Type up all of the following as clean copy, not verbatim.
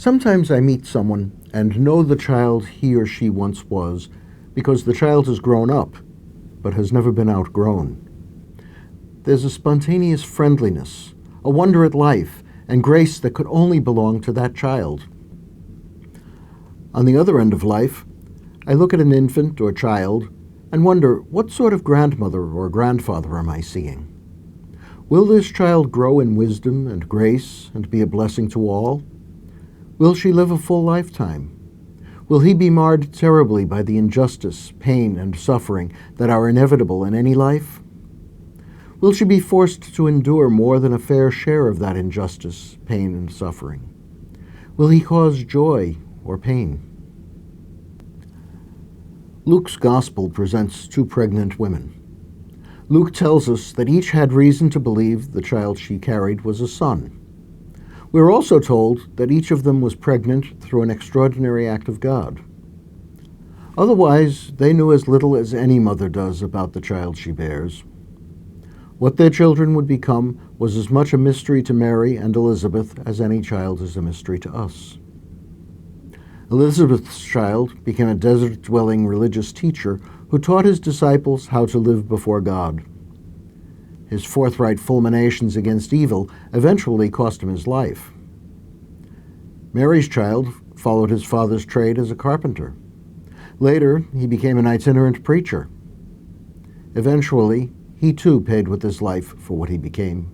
Sometimes I meet someone and know the child he or she once was because the child has grown up but has never been outgrown. There's a spontaneous friendliness, a wonder at life, and grace that could only belong to that child. On the other end of life, I look at an infant or child and wonder, what sort of grandmother or grandfather am I seeing? Will this child grow in wisdom and grace and be a blessing to all? Will she live a full lifetime? Will he be marred terribly by the injustice, pain, and suffering that are inevitable in any life? Will she be forced to endure more than a fair share of that injustice, pain, and suffering? Will he cause joy or pain? Luke's Gospel presents two pregnant women. Luke tells us that each had reason to believe the child she carried was a son. We are also told that each of them was pregnant through an extraordinary act of God. Otherwise, they knew as little as any mother does about the child she bears. What their children would become was as much a mystery to Mary and Elizabeth as any child is a mystery to us. Elizabeth's child became a desert-dwelling religious teacher who taught his disciples how to live before God. His forthright fulminations against evil eventually cost him his life. Mary's child followed his father's trade as a carpenter. Later, he became an itinerant preacher. Eventually, he too paid with his life for what he became.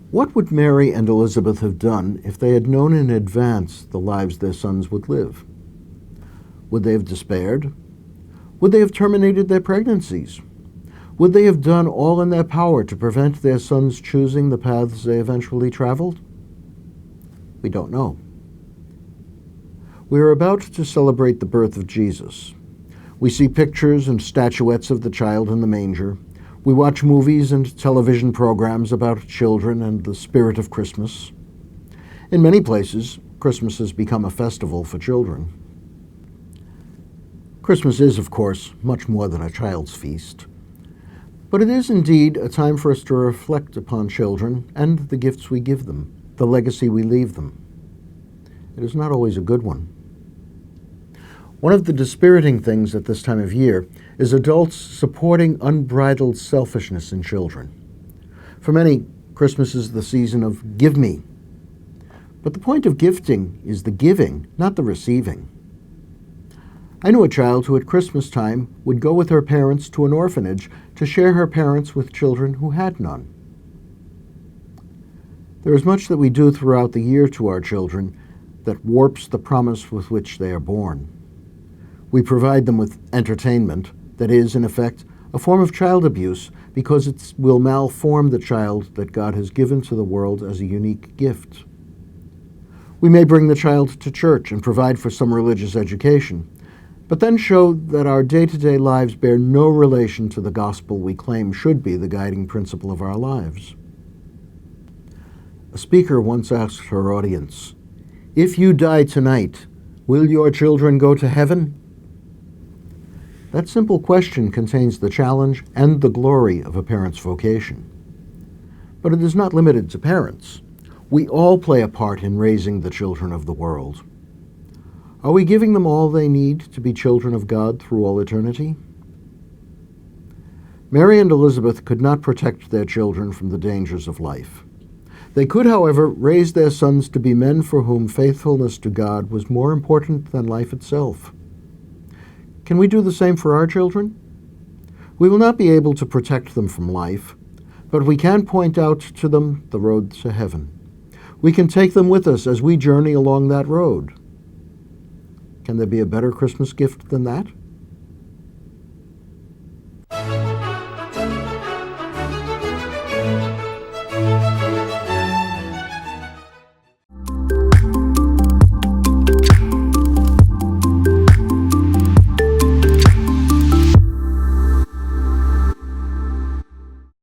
What would Mary and Elizabeth have done if they had known in advance the lives their sons would live? Would they have despaired? Would they have terminated their pregnancies? Would they have done all in their power to prevent their sons choosing the paths they eventually traveled? We don't know. We are about to celebrate the birth of Jesus. We see pictures and statuettes of the child in the manger. We watch movies and television programs about children and the spirit of Christmas. In many places, Christmas has become a festival for children. Christmas is, of course, much more than a child's feast. But it is indeed a time for us to reflect upon children and the gifts we give them, the legacy we leave them. It is not always a good one. One of the dispiriting things at this time of year is adults supporting unbridled selfishness in children. For many, Christmas is the season of give me. But the point of gifting is the giving, not the receiving. I knew a child who at Christmas time would go with her parents to an orphanage to share her parents with children who had none. There is much that we do throughout the year to our children that warps the promise with which they are born. We provide them with entertainment that is, in effect, a form of child abuse because it will malform the child that God has given to the world as a unique gift. We may bring the child to church and provide for some religious education, but then show that our day-to-day lives bear no relation to the gospel we claim should be the guiding principle of our lives. A speaker once asked her audience, "If you die tonight, will your children go to heaven?" That simple question contains the challenge and the glory of a parent's vocation. But it is not limited to parents. We all play a part in raising the children of the world. Are we giving them all they need to be children of God through all eternity? Mary and Elizabeth could not protect their children from the dangers of life. They could, however, raise their sons to be men for whom faithfulness to God was more important than life itself. Can we do the same for our children? We will not be able to protect them from life, but we can point out to them the road to heaven. We can take them with us as we journey along that road. Can there be a better Christmas gift than that?